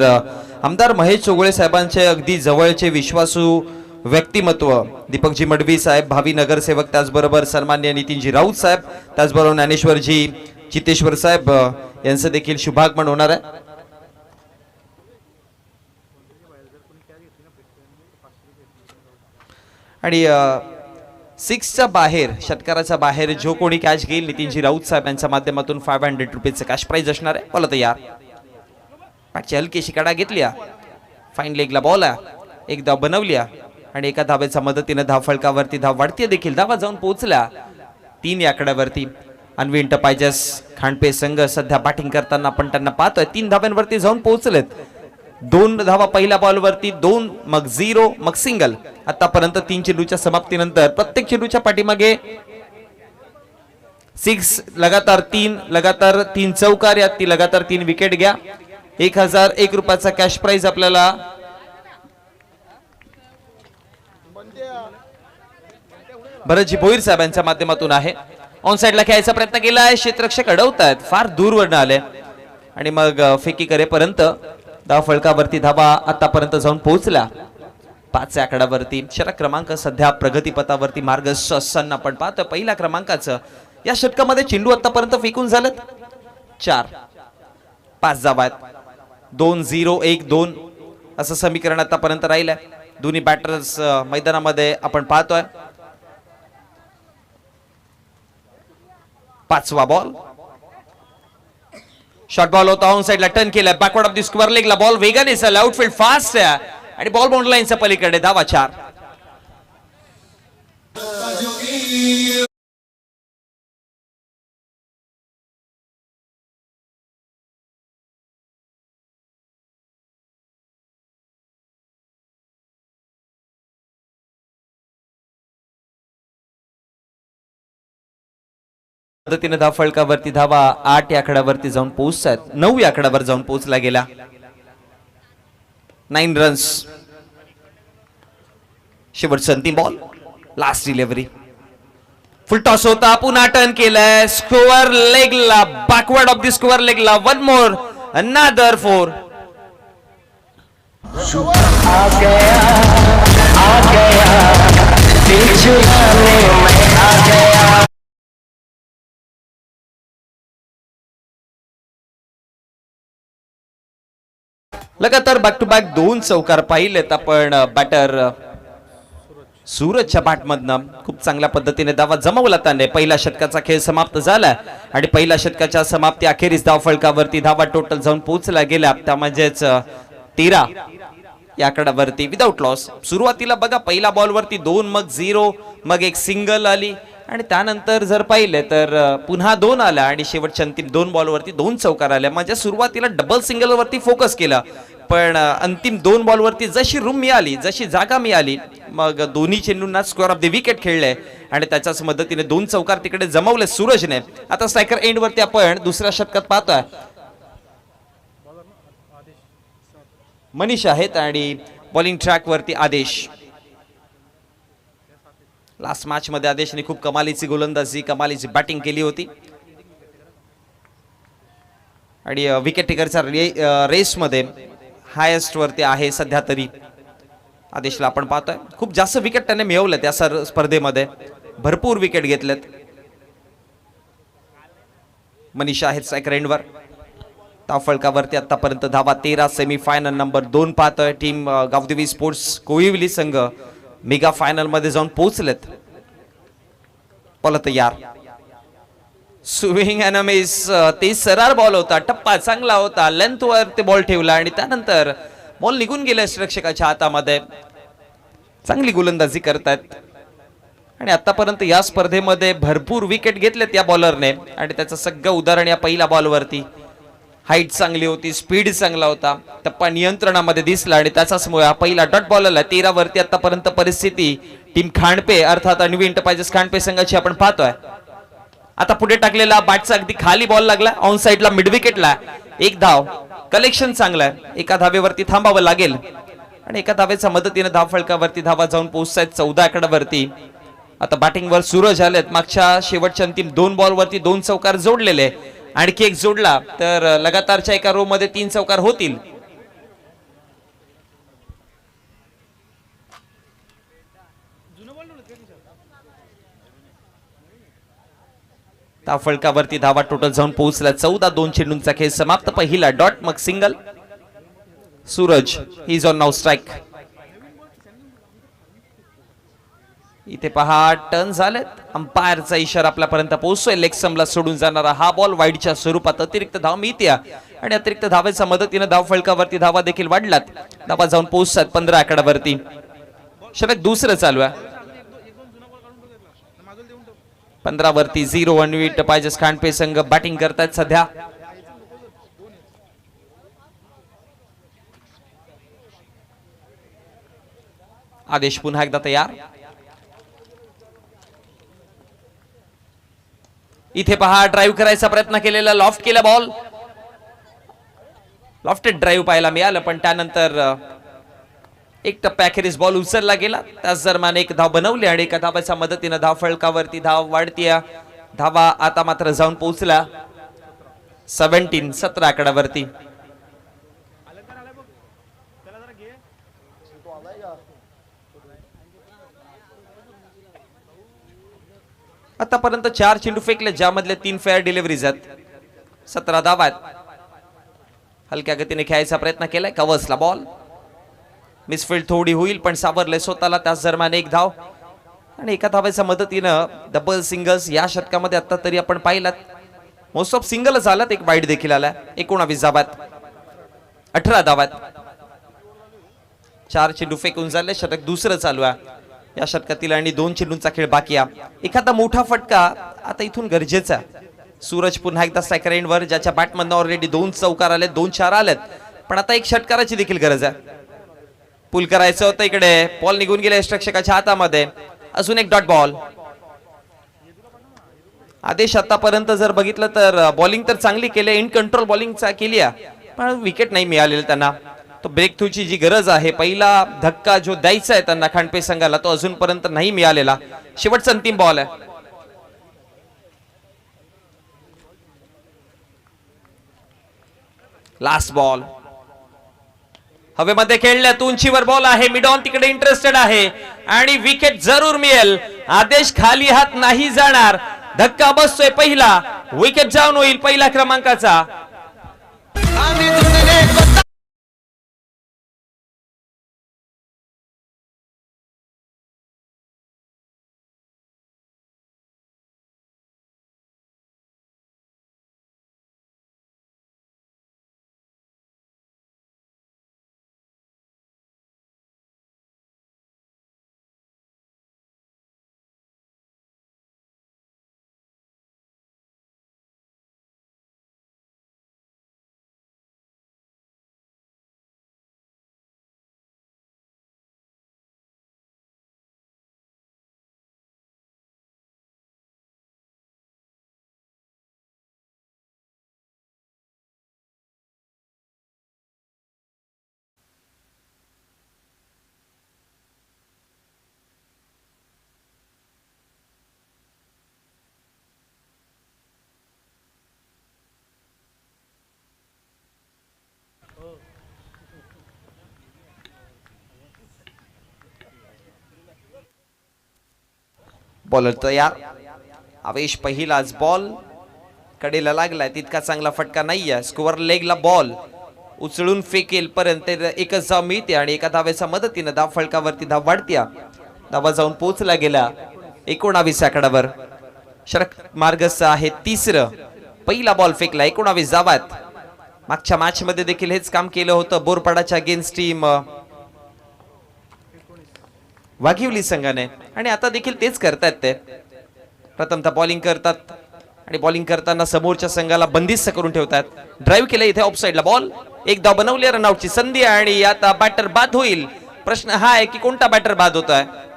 आमदार महेश चोगळे साहेबांचे अगदी जवळचे विश्वासू व्यक्तिमत्व दीपकजी मडवी साहेब, भावी नगरसेवक, त्याचबरोबर सन्माननीय नितीनजी राऊत साहेब, त्याचबरोबर ज्ञानेश्वरजी चितेश्वर साहेब यांचं देखील शुभागमन होणार आहे. आणि 6च्या बाहेर, षटकाराच्या बाहेर जो कोणी कॅच घेईल नितीनजी राऊत साहेब यांच्या माध्यमातून 500 रुपीजचं कॅश प्राइज असणार आहे. बोला तयार, पाठची हलकीशी कडा घेतली, फाईन लेगला बॉल एक धाव बनवली आणि एका धावेच्या मदतीने धाव फलकावरती धाव वाढती देखील. धावा जाऊन पोहोचल्या 3 या आकड्यावरती. अन्वी एंटरप्राइजेस खांडपे संघ सध्या बॅटिंग करताना आपण त्यांना पाहतोय 3 धाव्यांवरती जाऊन पोहोचलेत. 2 धावा पहिल्या बॉलवरती, 2 मग 0 मग सिंगल. आतापर्यंत 3 चेंडूच्या समाप्तीनंतर प्रत्येक चेंडूच्या पाठीमागे 6 लगातार 3 चौकार, यात ती लगातार 3 विकेट घ्या. 1001 रुपयाचा कॅश प्राइज आपल्याला भरतजी भोईर साहेबांच्या माध्यमातून आहे. ऑन साइडला खेळायचा प्रयत्न केला आहे, क्षेत्ररक्षक अडवतायत, फार दूरवरनं आले आणि मग फेकी करेपर्यंत धाव फलकावरती धावा आतापर्यंत जाऊन पोहोचल्या 5 या आकड्यावरती. षटक क्रमांक सध्या प्रगतीपथावरती मार्गस्थ असताना आपण पाहतोय पहिल्या क्रमांकाचं या षटकामध्ये चेंडू आतापर्यंत फेकून झालेत 4. 5 धावा आहेत. 2-0-1-2 असं समीकरण आतापर्यंत राहिलंय. दोन्ही बॅटर्स मैदानामध्ये आपण पाहतोय. 5वा बॉल, शॉर्ट बॉल होता, ऑन साइडला टर्न केलाय, बॅकवर्ड ऑफ द स्क्वेअर लेगला बॉल वेगाने चालला, आउटफील्ड फास्ट आहे आणि बॉल बाउंड्री लाईनच्या पलीकडे. धावा 4. पद्धतीने धाव फलकावरती धावा 8 या आकड्यावरती जाऊन पोहोचतात. 9 या आकड्यावर जाऊन पोहोचला गेला. 9 रन्स. शेवटचा अंतिम ball, last delivery, full toss होता, पुन्हा टर्न केलाय, स्क्वेअर लेगला, बॅकवर्ड ऑफ द स्क्वेअर लेगला, वन मोर, अनदर 4. आ गया लगातार बॅक टू बॅक 2 चौकार पाहिलेत आपण बॅटर सूरजच्या बॅटमधनं. खूप चांगल्या पद्धतीने धावा जमवला त्याने. पहिल्या षटकाचा खेळ समाप्त झाला आणि पहिल्या षटकाच्या समाप्ती अखेरीस धाव फलकावरती धावा टोटल जाऊन पोहोचला गेल्या त्या म्हणजेच 13 या आकड्यावरती विदाउट लॉस. सुरुवातीला बघा पहिल्या बॉलवरती 2 मग 0 मग एक सिंगल आली आणि त्यानंतर जर पाहिले तर पुन्हा 2 आल्या आणि शेवटच्या अंतिम 2 बॉलवरती 2 चौकार आल्या. म्हणजे सुरुवातीला डबल सिंगल वरती फोकस केला पण अंतिम 2 बॉलवरती जशी रूम मिळाली, जशी जागा मिळाली, मग दोन्ही चेंडूंना स्क्वेअर ऑफ द विकेट खेळले आणि त्याच्याच मदतीने 2 चौकार तिकडे जमवले सूरजने. आता स्ट्रायकर एंड वरती आपण दुसऱ्या षटकात पाहतोय मनीष आहेत आणि बॉलिंग ट्रॅक वरती आदेश. लास्ट मॅच मध्ये आदेशने खूप कमालीची गोलंदाजी, कमालीची बॅटिंग केली होती आणि विकेट टेकरच्या रेस मध्ये हायेस्ट वरती आहे सध्या तरी. आदेशला आपण पाहतोय खूप जास्त विकेट त्याने मिळवलेत या स्पर्धेमध्ये, भरपूर विकेट घेतलेत. मनीषा आहेत स्ट्रायकर एंडवर. धाव फलकावरती आतापर्यंत धावा 13. सेमी फायनल नंबर 2 पाहतोय. टीम गावदेवी स्पोर्ट्स कोविवली संघ मेगा फायनल मध्ये जाऊन पोहोचलेत. बोला तयार, स्विंग अँड मिस. ते सरळ बॉल होता, टप्पा चांगला होता, लेंथ वर ते बॉल ठेवला आणि त्यानंतर बॉल निघून गेला रक्षकाच्या हातामध्ये. चांगली गोलंदाजी करतात आणि आतापर्यंत या स्पर्धेमध्ये भरपूर विकेट घेतलेत या बॉलरने आणि त्याचं सगळं उदाहरण या पहिल्या बॉलवरती. हाईट चांगली होती, स्पीड चांगला होता, टप्पा नियंत्रणामध्ये दिसला आणि त्याचाच मुळे पहिला डॉट बॉल आला. 13 वरती आतापर्यंत परिस्थिती टीम खांडपे अर्थात अन्वी एंटरप्राइजेस खांडपे संघाची आपण पाहतोय. आता पुढे टाकलेला बॅटचा अगदी खाली बॉल लागला, ऑन साइडला मिड विकेटला, 1 धाव. कलेक्शन चांगलं आहे, एका धावेवरती थांबावं लागेल आणि एका धावेच्या मदतीने धाव फलकावरती धावा जाऊन पोहोचतायत 14 आकड्यावरती. आता बॅटिंगवर सूरज आलेत. मागच्या शेवटच्या अंतिम 2 बॉलवरती 2 चौकार जोडलेले, आणखी एक जोडला तर लगातारच्या एका रो मध्ये 3 चौकार होतील. त्या फळकावरती धावा टोटल जाऊन पोहोचला 14-2 चेंडूंचा खेळ समाप्त. पहिला डॉट मग single. Suraj is on now strike. इथे पहा टर्न झालेत. अंपायरचा इशारा आपल्यापर्यंत पोहोचतोय. लेग स्टंपला सोडून जाणारा हा बॉल वाईडच्या स्वरूपात अतिरिक्त धाव मिळते आणि अतिरिक्त धावेच्या मदतीने धाव फळकावरती धावा देखील वाढलात. धावा जाऊन पोहोचतात 15 आकड्यावरती. षटक दुसरं चालू आहे. 15 वरती 0 विट पाहिजे. खांडपे संघ बॅटिंग करतायत सध्या. आदेश पुन्हा एकदा तयार. इथे पहा ड्राईव्ह करायचा प्रयत्न केलेला. लॉफ्ट केला बॉल. लॉफ्टेड ड्राईव्ह पाहायला मिळालं पण त्यानंतर एक टप्प्याखेरीज बॉल उचलला गेला. त्याच दरम्यान एक धाव बनवली आणि एका धावाच्या मदतीने धाव फळकावरती धाव वाढतीय. धावा आता मात्र जाऊन पोहोचला 17 आकड्यावरती. आतापर्यंत 4 चेंडू फेकले ज्यामधले 3 फेअर डिलिव्हरीज आहेत. 17 धावा आहेत. हलक्या गतीने खेळायचा प्रयत्न केलाय. कवसला बॉल. मिसफिल्ड थोडी होईल पण सावरले स्वतःला. त्याच दरम्यान एक धाव आणि एका धावाच्या मदतीनं डबल सिंगल्स या षटकामध्ये आता तरी आपण पाहिलात. मोस्ट ऑफ सिंगलच आलात. एक वाईट देखील आला. 19 धावात 18 धावात. 4 चेंडू फेकून झाले. षटक दुसरं चालू आहे या षटकातील आणि 2 चेंडूंचा खेळ बाकी आहे. एखादा मोठा फटका आता इथून गरजेचा. सूरज पुन्हा एकदा स्ट्रायकर एंडवर. ज्याच्या बॅटमधनं ऑलरेडी 2 चौकार आलेत, 2 चार आलेत पण आता एक षटकाराची देखील गरज आहे. पुल करायचं होतं. इकडे बॉल निघून गेले रक्षकाच्या हातामध्ये. अजून एक डॉट बॉल. आदेश आतापर्यंत जर बघितलं तर बॉलिंग तर चांगली केली. इन कंट्रोल बॉलिंग केली पण विकेट नाही मिळालेली त्यांना. तो ब्रेक थ्रूची जी गरज आहे, पहिला धक्का जो द्यायचा आहे त्यांना खांडपे संघाला, तो अजूनपर्यंत नाही मिळालेला. शेवटचा अंतिम बॉल आहे. Last ball. हवेमध्ये खेळल्यात. उंचीवर बॉल आहे. मिड ऑन तिकडे इंटरेस्टेड आहे आणि विकेट जरूर मिळेल. आदेश खाली हात नाही जाणार. धक्का बसतोय पहिला. विकेट जाऊन होईल पहिल्या क्रमांकाचा. बॉलर तयार. आवेश पहिलाच बॉल कडेला लागलाय. तितका चांगला फटका नाहीये. स्कोअर लेगला बॉल उचलून फेकेल पर्यंत एकच धाव मिळते आणि एका धावेच्या मदतीने धाव फळकावरती धाव वाढत्या. धावा जाऊन पोहोचला गेला 19 आकड्यावर. षटक मार्गस्थ आहे तिसरं. पहिला बॉल फेकला. 19 धावात. मागच्या मॅच मध्ये देखील हेच काम केलं होतं बोरपाडाच्या अगेन्स्ट टीम वाघिवली संघाने आणि आता देखील तेच करतात. ते प्रथमतः बॉलिंग करतात आणि बॉलिंग करताना समोरच्या संघाला बंदिस्त करून ठेवतात. ड्राईव्ह केलं इथे ऑफ साइडला बॉल. एक धाव बनवली. रनआउटची संधी आणि आता बॅटर बाद होईल. प्रश्न हा आहे की कोणता बॅटर बाद होत आहे.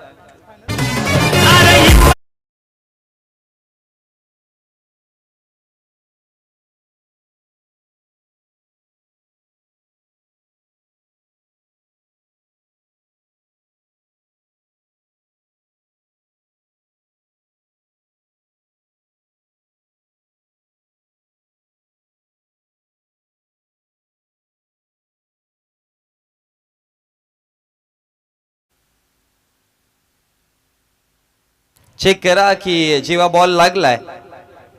चेक करा की जेव्हा बॉल लागलाय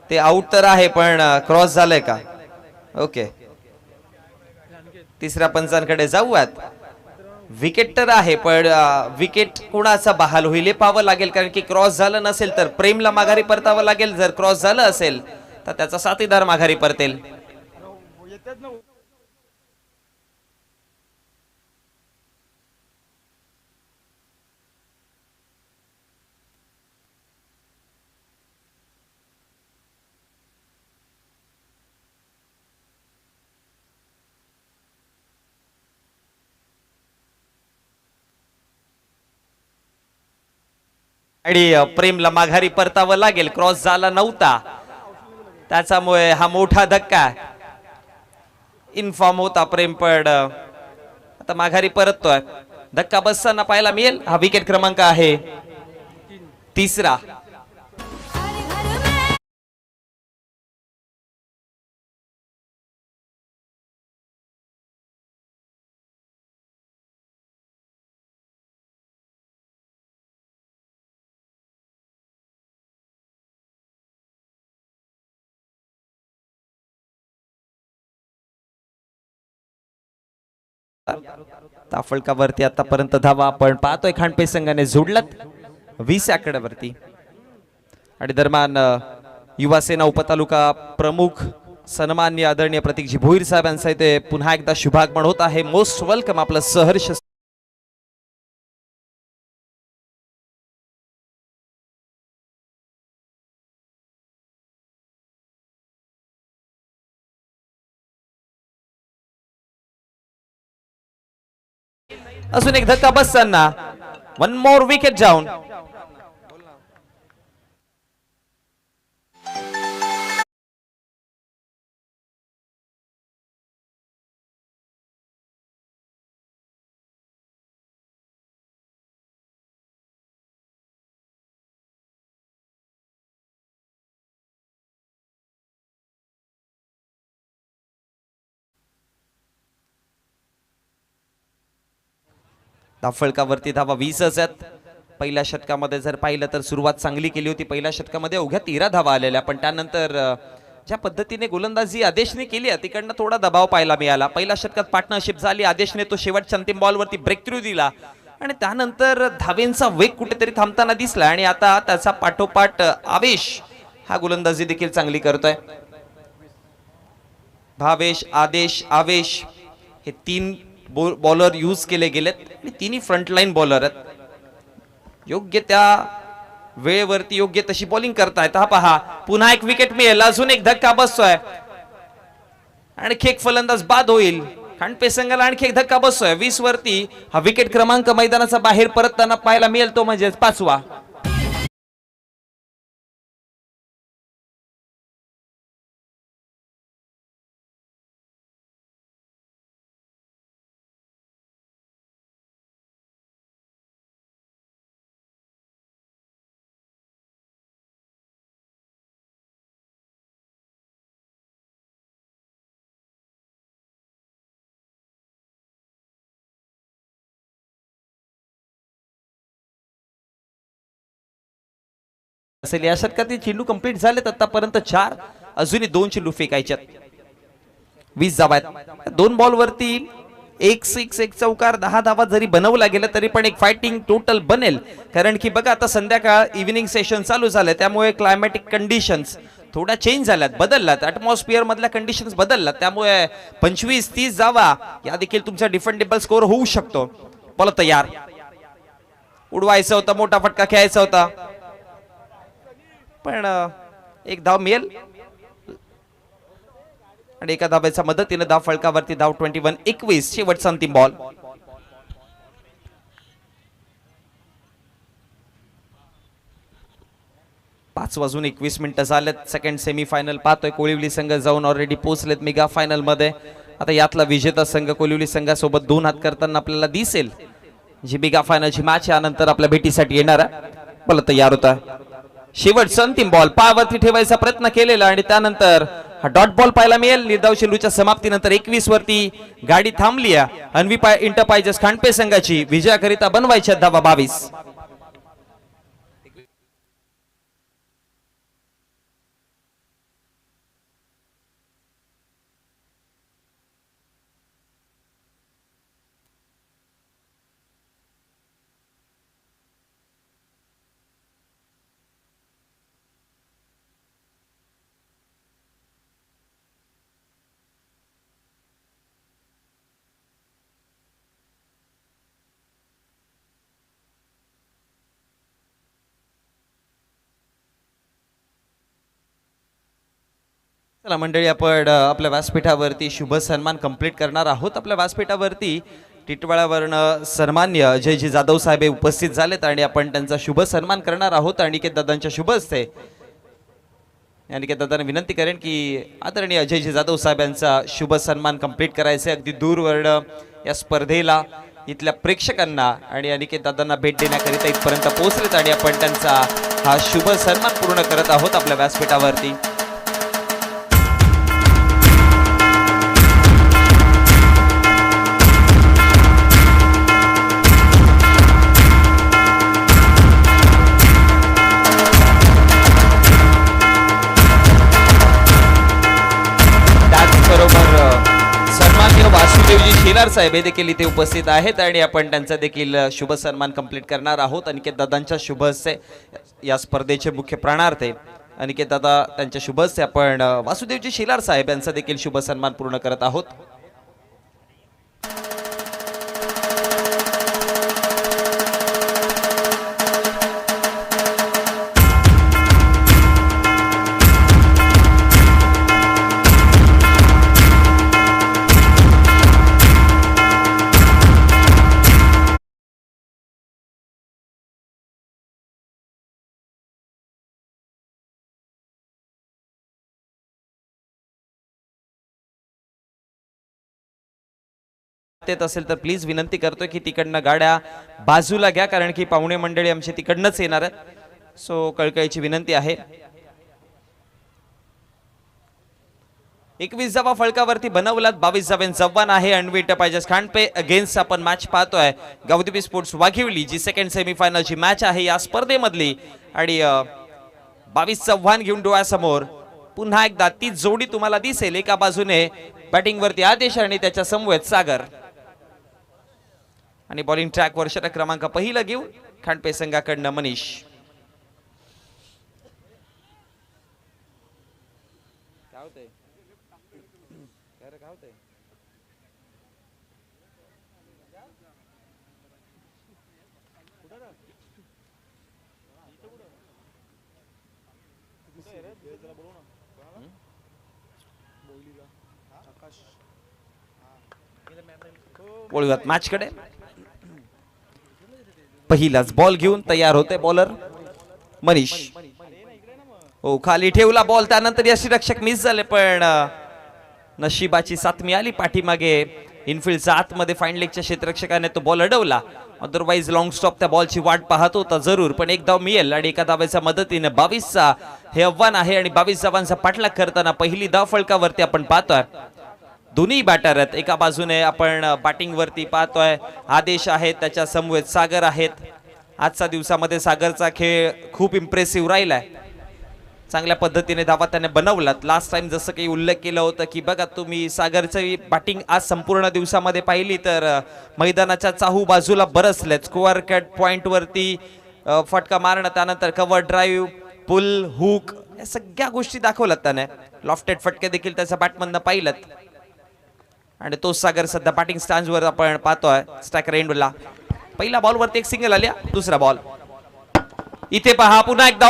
ते आउट तर आहे पण क्रॉस झालंय का? ओके, तिसऱ्या पंचांकडे जाऊयात. विकेट तर आहे पण विकेट कुणाचा बहाल होईल हे पाहावं लागेल, कारण की क्रॉस झालं नसेल तर प्रेमला माघारी परतावं लागेल, जर क्रॉस झालं असेल तर त्याचा साथीदार माघारी परतेल. आणि प्रेमला माघारी परतावं लागेल, क्रॉस झाला नव्हता त्याच्यामुळे हा मोठा धक्का. इन्फॉर्म होता प्रेम पण आता माघारी परततोय. धक्का बसताना पाहायला मिळेल. हा विकेट क्रमांक आहे तिसरा. ताफळकावरती आतापर्यंत धावा आपण पाहतोय खांडपे संघाने जोडलात 20 आकड्यावरती. आणि दरम्यान युवा सेना उपतालुका प्रमुख सन्माननीय आदरणीय प्रतीकजी भोईर साहेबांचा इथे पुन्हा एकदा शुभागमन होत आहे. मोस्ट वेलकम, आपलं सहर्ष अजून एक धक्का बसताना वन मोर विकेट जाऊन. धाफळकावरती धावा 20च आहेत. पहिल्या षटकामध्ये जर पाहिलं तर सुरुवात चांगली केली होती. पहिल्या षटकामध्ये अवघ्या 13 धावा आलेल्या, पण त्यानंतर ज्या पद्धतीने गोलंदाजी आदेशने केली आहे तिकडनं थोडा दबाव पाहायला मिळाला. पहिल्या षटकात पार्टनरशिप झाली, आदेशने तो शेवटच्या अंतिम बॉलवरती ब्रेक थ्रू दिला आणि त्यानंतर धावेंचा वेग कुठेतरी थांबताना दिसला आणि आता त्याचा पाठोपाठ आवेश हा गोलंदाजी देखील चांगली करतोय. भावेश, आदेश, आवेश हे 3 बॉलर यूज केले गेलेत आणि तिन्ही फ्रंटलाईन बॉलर आहेत. योग्य त्या वेळेवरती योग्य तशी बॉलिंग करतायत. हा पहा, पुन्हा एक विकेट मिळेल, अजून एक धक्का बसतोय, आणखी एक फलंदाज बाद होईल. खांडपे संघाला आणखी एक धक्का बसतोय. 20 वरती हा विकेट क्रमांक मैदानाचा बाहेर परतताना पाहायला मिळेल, तो म्हणजे 5वा. असेल या षटकातील चेंडू कंप्लीट झालेत आतापर्यंत 4, अजूनही 2 चेंडू फेकायच्यात. 20 धावा आहेत. 2 बॉल वरती 1 6 1 चौकार 10 धावा जरी बनवला गेला तरी पण एक फायटिंग टोटल बनेल, कारण की बघा आता संध्याकाळ इव्हिनिंग सेशन चालू झालंय, त्यामुळे क्लायमॅटिक कंडिशन्स थोड्या चेंज झाल्यात, बदलल्यात. ॲटमॉस्फिअर मधल्या कंडिशन्स बदलल्यात, त्यामुळे 25-30 धावा या देखील तुमचा डिफेंडेबल स्कोर होऊ शकतो. बोला तयार. उडवायचा होता, मोठा फटका खेळायचा होता, पण एक धाव मिळेल आणि एका धावेच्या मदतीने धाव फळकावरती धाव 21-21. शेवटचा अंतिम बॉल. पाच वाजून 21 मिनिटं झालेत. सेकंड सेमीफायनल पाहतोय. कोळिवली संघ जाऊन ऑलरेडी पोहोचलेत मेगा फायनल मध्ये. आता यातला विजेता संघ कोळिवली संघासोबत 2 हात करताना आपल्याला दिसेल. जी मेगा फायनलची मॅच यानंतर आपल्या भेटीसाठी येणार आहे. मला तयार होता. शेवटचा अंतिम बॉल पायावरती ठेवायचा प्रयत्न केलेला आणि त्यानंतर हा डॉट बॉल पाहायला मिळेल. निर्धाव चेंडूच्या समाप्तीनंतर 21 वरती गाडी थांबली आहे. अन्वी इंटरप्राइजेस खांडपे संघाची विजयाकरिता बनवायच्या धावा 22. चला मंडळी, आपण आपल्या व्यासपीठावरती शुभ सन्मान कंप्लीट करणार आहोत. आपल्या व्यासपीठावरती टिटवाळावरून सन्मान्य अजयजी जाधव साहेब उपस्थित झालेत आणि आपण त्यांचा शुभ सन्मान करणार आहोत. अनिकेत दादांच्या शुभ हस्ते अनिकेत दादांना विनंती करेन की आदरणीय अजयजी जाधव साहेब यांचा शुभ सन्मान कंप्लीट करायचे. अगदी दूरवरून या स्पर्धेला इथल्या प्रेक्षकांना आणि अनिकेत दादांना भेट देण्याकरिता इथपर्यंत पोहोचलेत आणि आपण त्यांचा हा शुभ सन्मान पूर्ण करत आहोत आपल्या व्यासपीठावरती. वासुदेवजी शेलार साहेब हे देखील इथे उपस्थित आहेत आणि आपण त्यांचा देखील शुभ सन्मान कंप्लीट करणार आहोत. अनिकेत दादांच्या शुभ हस्ते या स्पर्धेचे मुख्य प्राणार्थ अनिकेत दादा त्यांच्या शुभ हस्ते आपण वासुदेवजी शेलार साहेब यांचा देखील शुभ सन्मान पूर्ण करत आहोत. असेल तर प्लीज विनंती करतोय की तिकडनं गाड्या बाजूला घ्या, कारण की पाहुणे मंडळी आमचे तिकडनंच येणार आहेत. सो कळकळीची विनंती आहे. 21 फळकावरती बनवलात 22 जवान आहे. अनविट पाहिजेस खांडपे अगेन्स्ट आपण मॅच पाहतोय. गावदेवी स्पोर्ट्स वाघिवली जी सेकंड सेमीफायनलची मॅच आहे या स्पर्धेमधली आणि 22 चव्हाण घेऊन डोळ्यासमोर पुन्हा एकदा ती जोडी तुम्हाला दिसेल. एका बाजूने बॅटिंग वरती आदेश आणि त्याच्या समवेत सागर आणि बॉलिंग ट्रॅक वर षटक क्रमांक पहिला घेऊन खांडपे संघाकडनं मनीष. बोलूयात मॅच कडे. पहिलाच बॉल घेऊन तयार होते बॉलर मनीष. हो, खाली ठेवला बॉल, त्यानंतर यष्टीरक्षक मिस झाले पण नशिबाची साथ मिळाली. पाठीमागे इनफिल्डच्या आतमध्ये फाईन लेगच्या क्षेत्ररक्षकाने तो बॉल अडवला. अदरवाईज लॉंग स्टॉप त्या बॉलची वाट पाहत होता जरूर, पण एक धाव मिळेल आणि एका धावेच्या मदतीने 22चा हे आव्हान आहे आणि 22 धावांचा पाठलाग करताना पहिली धाव फलकावरती आपण पाहतोय. दोन्ही बॅटर आहेत. एका बाजूने आपण बॅटिंग वरती पाहतोय आदेश आहेत, त्याच्या समवेत सागर आहेत. आजच्या दिवसामध्ये सागरचा खेळ खूप इम्प्रेसिव्ह राहिलाय. चांगल्या पद्धतीने धावा त्याने बनवलात. लास्ट टाइम जसं काही उल्लेख केला होता की बघा तुम्ही सागरची बॅटिंग आज संपूर्ण दिवसामध्ये पाहिली तर मैदानाच्या चाहू बाजूला बरसलेत. स्कोअर कट पॉइंट वरती फटका मारणं, त्यानंतर कव्हर ड्राईव्ह, पुल, हुक या सगळ्या गोष्टी दाखवल्यात त्याने. लॉफ्टेड फटके देखील त्याच्या बॅटमधनं पाहिलेत आणि तो सागर सध्या बॅटिंग स्टँड वर आपण पाहतोय. स्ट्रायकर एंडला पहिला बॉल वरती एक सिंगल आल्या. दुसरा बॉल इथे पहा, पुन्हा एकदा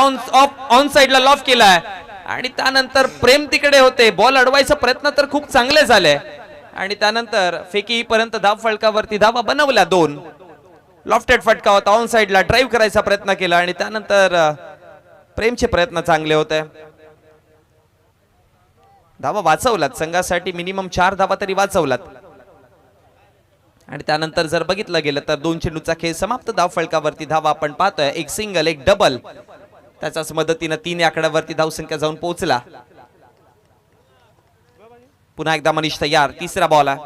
ऑन साइडला लॉफ केलाय आणि त्यानंतर प्रेम तिकडे होते. बॉल अडवायचा प्रयत्न तर खूप चांगले झाले आणि त्यानंतर फेकी पर्यंत धाव फलकावरती धावा बनवल्या. 2 लॉफ्टेड फटका होता. ऑन साइडला ड्राईव्ह करायचा प्रयत्न केला आणि त्यानंतर प्रेमचे प्रयत्न चांगले होते. धावा वाचवलात संघासाठी. मिनिमम 4 धावा तरी वाचवलात आणि त्यानंतर जर बघितलं गेलं तर 2 चेंडूचा खेळ समाप्त. धाव फलकावरती धावा आपण पाहतोय. एक सिंगल, एक डबल, त्याच्याच मदतीने 3 आकड्यावरती धावसंख्या जाऊन पोहोचला. पुन्हा एकदा मनीष तयार. तिसरा बॉल आहे.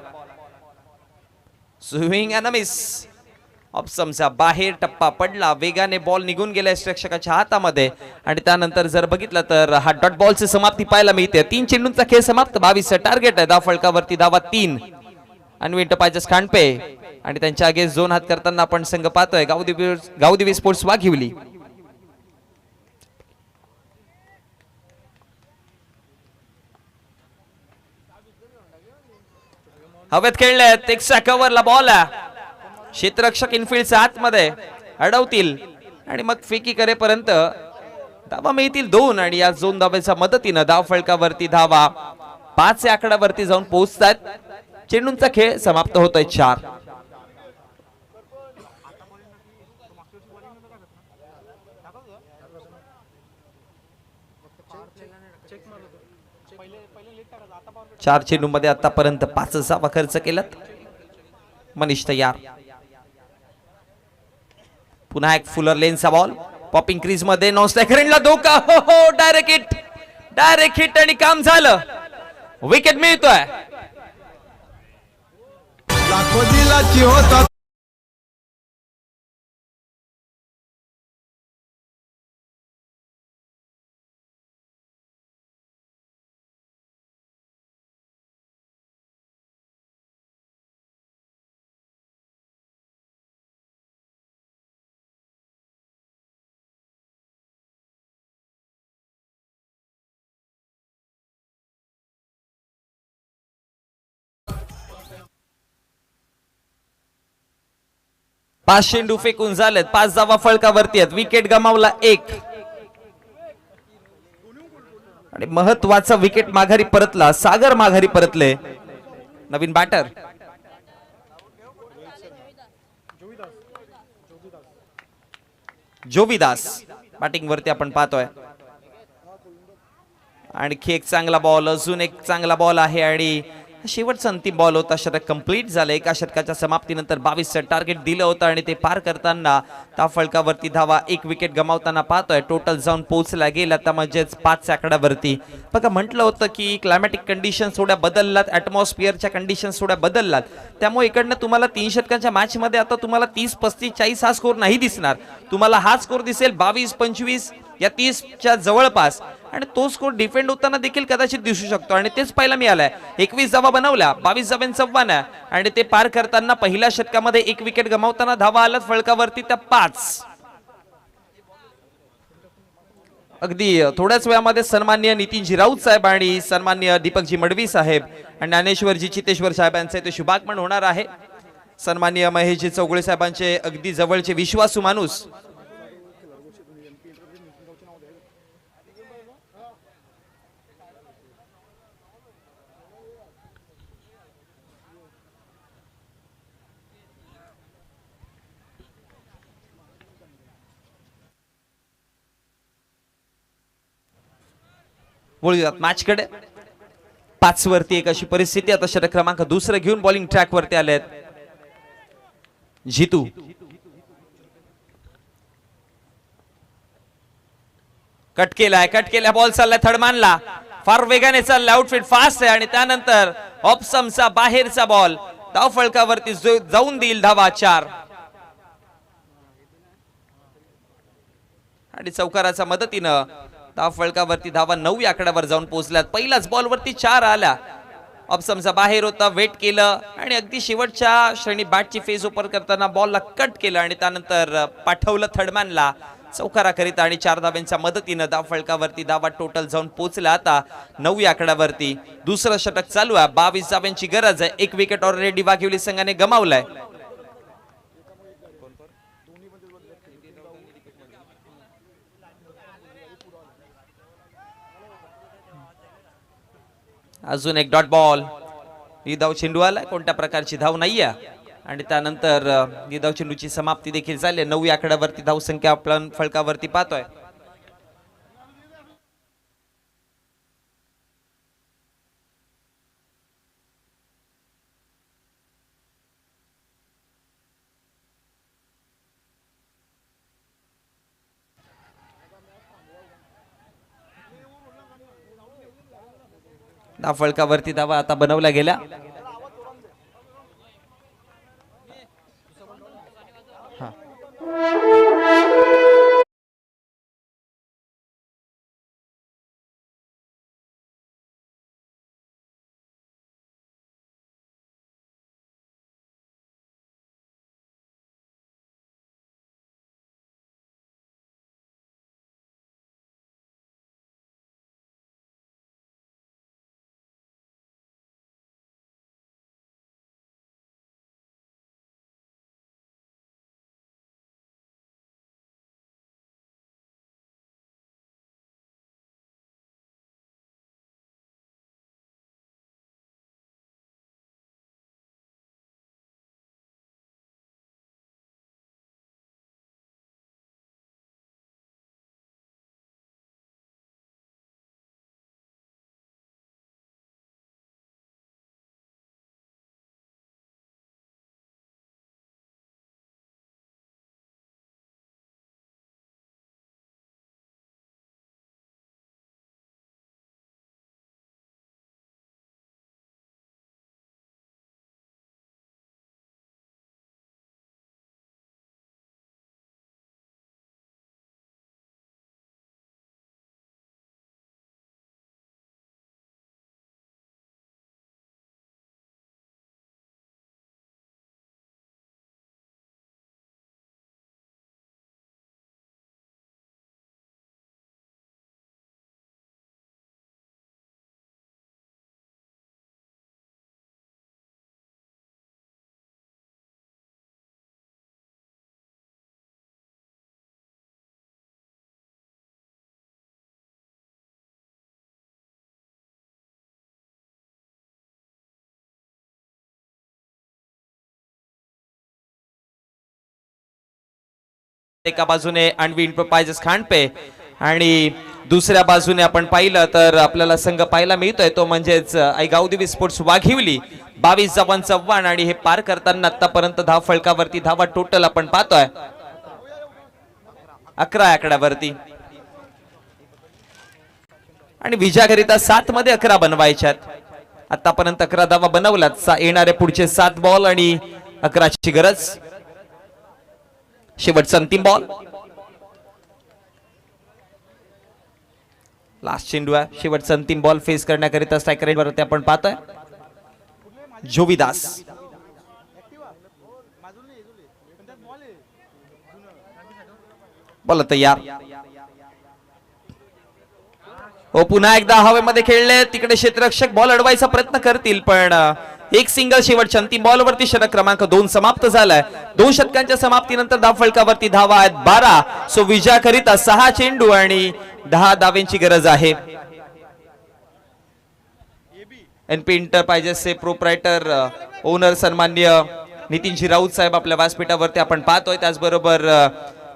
Swing and miss. ऑप्शनच्या बाहेर टप्पा पडला. वेगाने बॉल निघून गेला रक्षकाच्या हातामध्ये आणि त्यानंतर जर बघितलं तर हा डॉट बॉलची समाप्ती पाहायला मिळते. 3 चेंडूंचा खेळ समाप्त. 22 टार्गेट आहे. धाव फलकावरती धावा 3. अनविट पाहिजेस खांडपे आणि त्यांच्या अगेन्स्ट 2 हात करताना आपण संघ पाहतोय गावदेवी स्पोर्ट्स वाघिवली. हवेत खेळलेत. एक्स्ट्रा कव्हरला बॉल आहे. क्षेत्ररक्षक इनफिल्डच्या आतमध्ये अडवतील आणि मग फेकी करेपर्यंत धावा मिळतील 2 आणि या 2 धावांच्या मदतीनं धाव फलकावरती धावा 5 या आकड्यावरती जाऊन पोहोचतात. चेंडूंचा खेळ समाप्त होतोय 4. चार चेंडूंमध्ये आतापर्यंत 5 धावा खर्च केलात. मनीष तयार. पुन्हा एक फुलर लेनचा बॉल पॉपिंग क्रीज मध्ये नॉन स्ट्रायकरला धोका. हो हो डायरेक्ट हिट आणि काम झालं. विकेट मिळतोय. पाच चेंडू फेकून झालेत. 5 धावा फलकावरती आहेत. विकेट गमावला 1 आणि महत्वाचा विकेट माघारी परतला. सागर माघारी परतले. नवीन बॅटर जोविदास बॅटिंग वरती आपण पाहतोय. आणखी एक चांगला बॉल, अजून एक चांगला बॉल आहे आणि शेवटचा अंतिम बॉल होता. षटक कंप्लीट झालं. एका षटकाच्या समाप्तीनंतर 22चं टार्गेट दिलं होतं आणि ते पार करताना त्या फलकावरती धावा 1 विकेट गमावताना पाहतोय. टोटल जाऊन पोहोचला गेला तर म्हणजेच 5 आकड्यावरती. बघा म्हटलं होतं की क्लायमॅटिक कंडिशन थोड्या बदललात, ॲटमॉस्फिअरच्या कंडिशन थोड्या बदललात, त्यामुळे इकडनं तुम्हाला 3 षटकांच्या मॅच मध्ये आता तुम्हाला 30, 35, 40 हा स्कोर नाही दिसणार. तुम्हाला हा स्कोर दिसेल 22, 25 या 30च्या जवळपास आणि तो स्कोर डिफेंड होताना देखील कदाचित दिसू शकतो आणि तेच पाहायला मिळालंय. 21 धावा बनवल्या, 22 धावांचं आव्हान आहे आणि ते पार करताना पहिल्या षटकामध्ये 1 विकेट गमावताना धावा आल्यात फलकावरती त्या 5. अगदी थोड्याच वेळामध्ये सन्माननीय नितीनजी राऊत साहेब आणि सन्माननीय दीपकजी मडवी साहेब आणि ज्ञानेश्वरजी चितेश्वर साहेबांचे ते शुभागमन होणार आहे. सन्माननीय महेशजी चौगुळे साहेबांचे अगदी जवळचे विश्वासू माणूस बोलूयात मॅच कडे. 5 वरती 1 अशी परिस्थिती. आता षटक क्रमांक 2 घेऊन बॉलिंग ट्रॅक वरती आलेत जितू. कट केला बॉल चाललाय थडमानला. फार वेगाने चालला. आउटफीट फास्ट आहे आणि त्यानंतर ऑप्समचा बाहेरचा बॉल धाव फलकावरती जाऊन देईल धावा 4 आणि चौकाराच्या मदतीनं धाव फलकावरती धावा 9 आकड्यावर जाऊन पोहोचल्यात. पहिल्याच बॉल वरती 4 आल्या. ऑप्समचा बाहेर होता, वेट केलं आणि अगदी शेवटच्या श्रेणी बॅटची फेस ओपर करताना बॉलला कट केलं आणि त्यानंतर पाठवलं थडमॅनला चौकारा करीत आणि 4 धाव्यांच्या मदतीनं धाव फलकावरती धावा टोटल जाऊन पोहोचला आता 9 आकड्यावरती. दुसरं षटक चालू आहे. 22 धाव्यांची गरज आहे. 1 विकेट ऑलरेडी वाघिवली संघाने गमावलाय. अजून एक डॉट बॉल. धाव चेंडू आलाय. कोणत्या प्रकारची धाव नाहीये आणि त्यानंतर धाव चेंडूची समाप्ती देखील झाली. 9 आकड्यावरती धाव संख्या आपण फलकावरती पाहतोय. धाव फलकावरती धावा आता बनवल्या गेल्या. एका बाजूने अनवी एंटरप्राइजेस खांडपे आणि दुसऱ्या बाजूने आपण पाहिलं तर आपल्याला संघ पाहायला मिळतोय तो म्हणजेच गावदेवी स्पोर्ट्स वाघिवली 22-54 आणि हे पार करताना आतापर्यंत धाव फळकावरती धावा टोटल आपण पाहतोय 11 आकड्यावरती आणि विजयाकरिता 7 मध्ये 11 बनवायच्यात. आतापर्यंत 11 धावा बनवल्यात. येणारे पुढचे 7 बॉल आणि 11ची गरज. शेवटचा अंतिम बॉल. लास्ट चेंडू आहे. शेवटचा अंतिम बॉल फेस करण्याकरिता स्ट्रायकर रेंजवरती आपण पाहतोय जोविदास. बॉल तयार. हो पुन्हा एकदा हवेमध्ये खेळले. तिकडे क्षेत्ररक्षक बॉल अडवायचा प्रयत्न करतील पण एक सिंगल शेवटच्या अंतिम बॉलवरती षटक क्रमांक 2 समाप्त झालाय. 2 षटकांच्या समाप्तीनंतर धाव फलकावरती धावा आहेत 12. सो विजयाकरिता 6 चेंडू आणि 10 धावांची गरज आहे. एनपी एंटरप्राइजेसचे प्रोप्रायटर ओनर सन्माननीय नितीनजी राऊत साहेब आपल्या व्यासपीठावरती आपण पाहतोय. त्याचबरोबर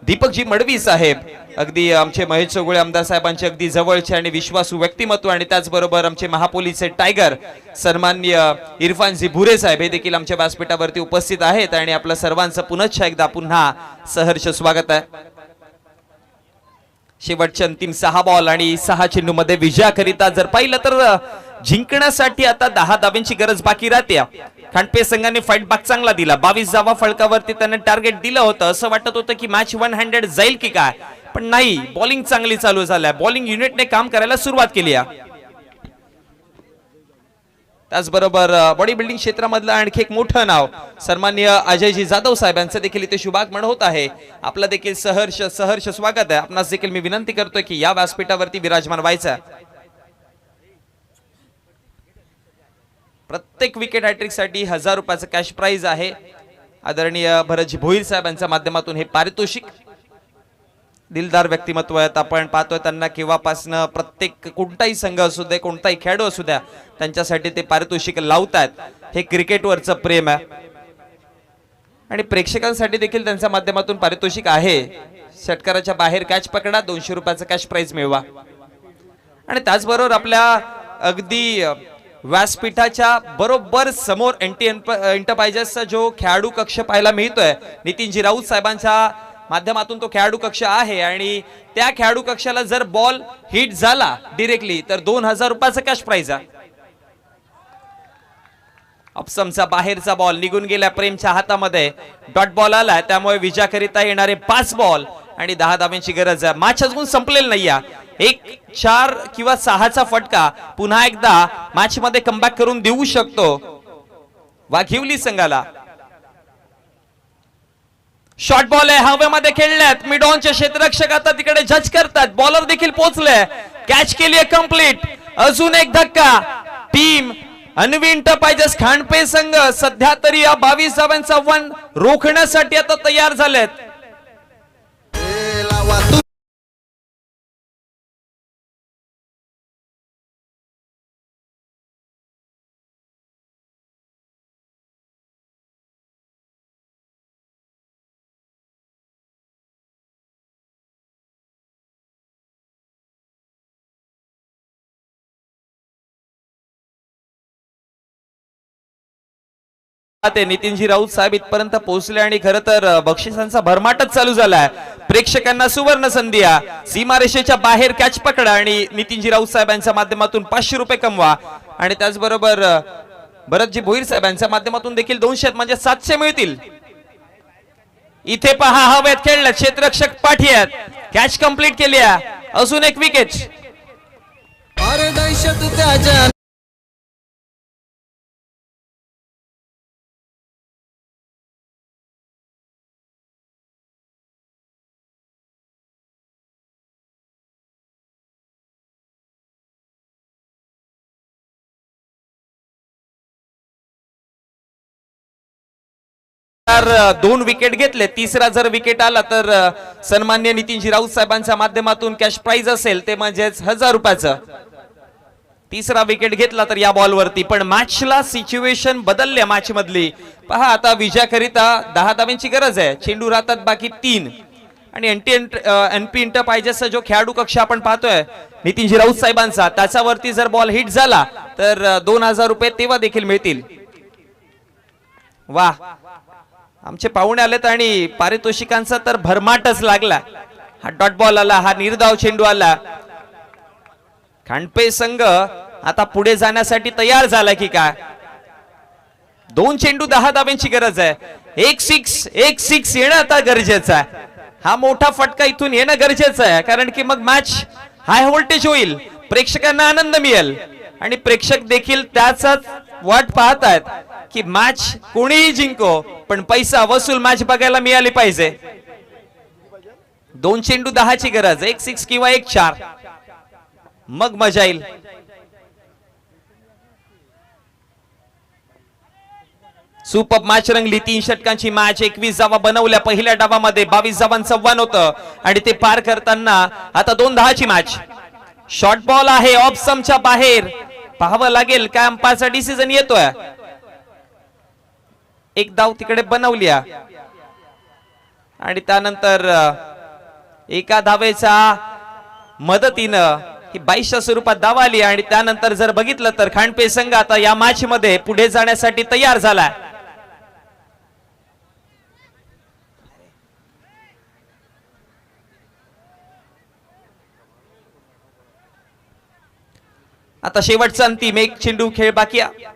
दीपकजी मडवी साहेब अगदी आमचे महेश चौगुळे आमदार साहेबांचे अगदी जवळचे आणि विश्वासू व्यक्तिमत्व आणि त्याचबरोबर आमचे महापोलीसचे टायगर सन्माननीय इरफानजी भुरे साहेब हे देखील आमच्या व्यासपीठावरती उपस्थित आहेत आणि आपल्या सर्वांचं पुन्हा सहर्ष स्वागत आहे. शेवटचे अंतिम 6 बॉल आणि 6 चेंडू मध्ये विजयाकरिता जर पाहिलं तर जिंकण्यासाठी आता 10 धावांची गरज बाकी राहते. खांडपे संघाने फाईट बॅक चांगला दिला. 22 धावा फळकावरती त्यांना टार्गेट दिलं होतं. असं वाटत होतं की मॅच 100 जाईल की काय पण नाही. बॉलिंग चांगली चालू झाल्या. बॉलिंग युनिटने काम करायला सुरुवात केली आहे. त्याचबरोबर बॉडी बिल्डिंग क्षेत्रामधलं आणखी एक मोठं नाव सन्माननीय अजयजी जाधव साहेब यांचं देखील इथे शुभागमन होत आहे. आपलं देखील सहर्ष स्वागत आहे. आपणास देखील मी विनंती करतोय की या व्यासपीठावरती विराजमान व्हायचं. प्रत्येक विकेट हॅट्रिक साठी 1000 रुपयाचं कॅश प्राइज आहे. आदरणीय भरतजी भोईर साहेब यांच्या माध्यमातून हे पारितोषिक दिलदार व्यक्तिमत्व आहेत. आपण पाहतोय त्यांना केव्हापासून प्रत्येक कोणताही संघ असू दे कोणताही खेळाडू असू द्या त्यांच्यासाठी ते पारितोषिक लावतात. हे क्रिकेटवरचं प्रेम आहे आणि प्रेक्षकांसाठी देखील त्यांच्या माध्यमातून पारितोषिक आहे. षटकाराच्या बाहेर कॅच पकडा 200 रुपयाचं कॅश प्राइज मिळवा. आणि त्याचबरोबर आपल्या अगदी व्यासपीठाच्या बरोबर समोर एंटरप्राइजेसचा जो खेळाडू कक्ष पाहायला मिळतोय नितीनजी राऊत साहेबांच्या माध्यमातून तो खेळाडू कक्ष आहे आणि त्या खेळाडू कक्षाला जर बॉल हिट झाला डायरेक्टली तर 2000 रुपयाचा कॅश प्राइज आहे. अपसमचा बाहेरचा बॉल निघून गेला प्रेमच्या हातामध्ये. डॉट बॉल आला त्यामुळे विजयाकरिता येणारे 5 बॉल आणि 10 धावांची गरज आहे. मॅच अजून संपलेलं नाहीये. 1 4 किंवा 6चा फटका पुन्हा एकदा मॅच मध्ये कमबॅक करून देऊ शकतो वाघिवली संघाला. शॉर्ट बॉल आहे हवेमध्ये खेळल्यात. मिड ऑनचे क्षेत्ररक्षक आता तिकडे जज करतात. बॉलर देखील पोहोचले. कॅच केली आहे कंप्लीट. अजून एक धक्का. टीम अनवी एंटरप्राइजेस खांडपे संघ सध्या तरी या 22 धावांचा वन रोखण्यासाठी आता तयार झालेत. ते नितीनजी राऊत साहेब इथपर्यंत पोहोचले आणि खरं तर बक्षिसांचा भरमाटच चालू झालाय. प्रेक्षकांना सुवर्ण संधी आहे. सीमारेषेच्या बाहेर कॅच पकडा आणि नितीनजी राऊत साहेबांच्या माध्यमातून 500 रुपये कमवा आणि त्याचबरोबर भरतजी भोईर साहेबांच्या माध्यमातून देखील 200 म्हणजे 700 मिळतील. इथे पहा हवेत खेळलं. क्षेत्ररक्षक पाठी आहेत. कॅच कंप्लीट केली आहे. अजून एक विकेट. दोन विकेट घेतले. तिसरा जर विकेट आला तर सन्मान्य नितीनजी राऊत साहेबांच्या माध्यमातून कॅश प्राइज असेल ते म्हणजेच 1000 रुपयाचं. तिसरा विकेट घेतला तर या बॉलवरती पण मॅचला सिच्युएशन बदलल्या मॅच मधली. पहा आता विजयाकरिता 10 धावांची गरज आहे. चेंडू राहतात बाकी 3. आणि एनपी इंटरप्राइजेसचा जो खेळाडू कक्ष आपण पाहतोय नितीनजी राऊत साहेबांचा, त्याच्यावरती जर बॉल हिट झाला तर 2000 रुपये तेव्हा देखील मिळतील. वा, आमचे पाहुणे आलेत आणि पारितोषिकांचा तर भरमाटच लागला. हा डॉट बॉल आला, हा निर्धाव चेंडू आला. खांडपे संघ आता पुढे जाण्यासाठी तयार झाला की काय? 2 चेंडू 10 धाब्यांची गरज आहे. एक सिक्स येणं आता गरजेचं आहे. हा मोठा फटका इथून येणं गरजेचं आहे, कारण की मग मॅच हाय व्होल्टेज होईल, प्रेक्षकांना आनंद मिळेल आणि प्रेक्षक देखील त्याचाच वाट पाहत आहेत की मॅच कोणीही जिंको पण पैसा वसूल मॅच बघायला मिळाली पाहिजे. 2 चेंडू 10 ची गरज, 1 6 किंवा 1 4, मग मजा येईल. सुपर मॅच रंगली. 3 षटकांची मॅच, 21 धावा बनवल्या पहिल्या डावामध्ये, 22 धावांचं आव्हान होतं आणि ते पार करताना आता 2 10ची मॅच. शॉर्ट बॉल आहे ऑफ स्टंपच्या बाहेर, पाहावं लागेल काय अंपायरचा डिसिजन येतोय. एक धाव तिकडे बनवली आणि त्यानंतर एका धावेच्या मदतीनं ही 22च्या स्वरूपात धाव आली आणि त्यानंतर जर बघितलं तर खांडपे संघ आता या मॅच मध्ये पुढे जाण्यासाठी तयार झाला. आता शेवटचा अंतिम एक चेंडू खेळ बाकी आहे.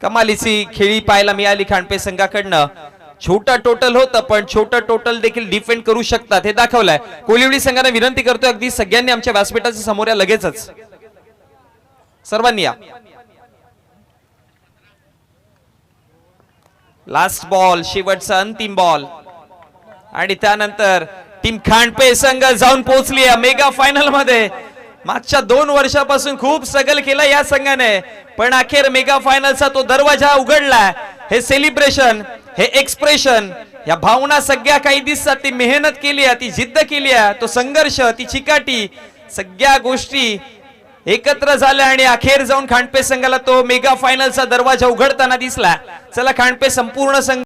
कमालीची खेळी पाहायला मिळाली खांडपे संघाकडनं. छोटा टोटल होतं पण छोटं टोटल देखील डिफेंड करू शकतात हे दाखवलंय. कोलिवडी संघाने विनंती करतोय अगदी सगळ्यांनी आमच्या व्यासपीठाच्या समोर या, लगेचच सर्वांनी या. लास्ट बॉल, शेवटचा अंतिम बॉल आणि त्यानंतर टीम खांडपे संघ जाऊन पोहोचली आहे मेगा फायनल मध्ये. मागच्या 2 वर्षापासून खूप स्ट्रगल केला या संघाने, पण अखेर मेगा फायनलचा तो दरवाजा उघडलाय. हे सेलिब्रेशन, हे एक्सप्रेशन, या भावना सगळ्या काही दिसतात. ती मेहनत केली आहे, ती जिद्द केली आहे, तो संघर्ष, ती चिकाटी, सगळ्या गोष्टी एकत्र झाल्या आणि अखेर जाऊन खांडपे संघाला तो मेगा फायनलचा दरवाजा उघडताना दिसला. चला, खांडपे संपूर्ण संघ